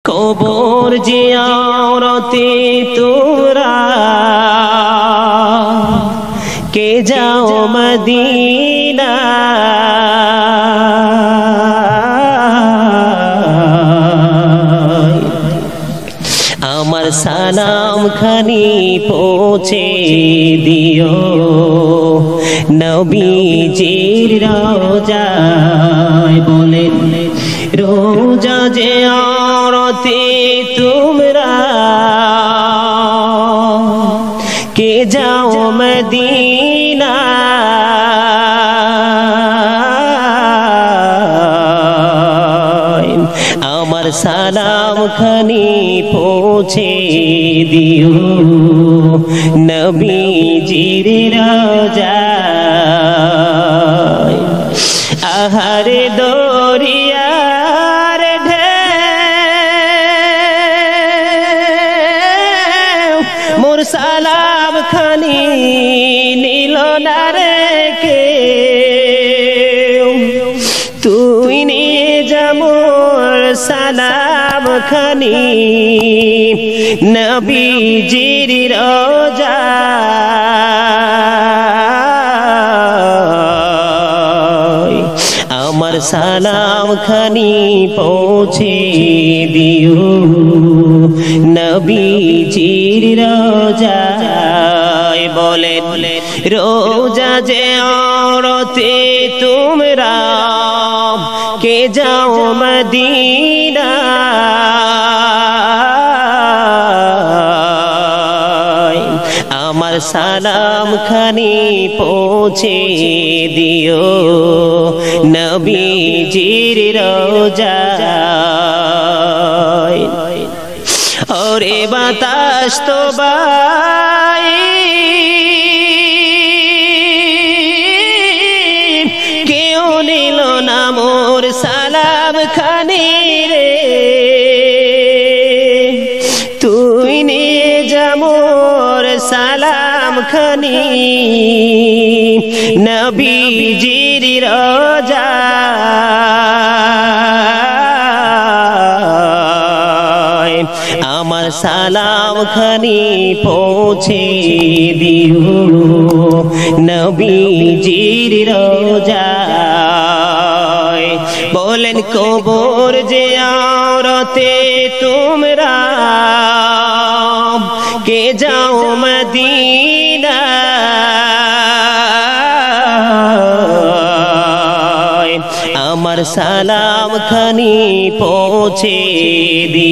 কবর জিয়ারতে তোরা কে যাও মদিনা আমার সালাম খানি পৌঁছে দিও নবীজির রওজায় বলেন রোজা যে আরতে তোমরা কে যাও মদিনা আমার সালাম খানি পৌঁছে দিও নবীজির রওজায় আহারে দরিয়ার ঢেউ মোর সালাম খানি নিল না রে কেউ তুই নিয়ে যা মোর সালাম খানি নবীজির রওজায় আমার সালাম খানি পৌঁছে দিও নবীজির রওজায় বলেন রোজা যে আরতে তোমরা কে যাও মদিনা আমার সালাম খানি পৌঁছে দিও নবীজির রওজায় ওরে বাতাস তো বাই কেউ নিল না মোর সালাম খানি রে তুই নিয়ে যা মোর সালাম খানি নবীজির রওজায় আমার সালাম খানি পৌঁছে দিও নবীজির রওজায় বলেন কবর যে আরতে তোমরা কে যাও মদিনা আমার সালাম খানি পৌঁছে দিও।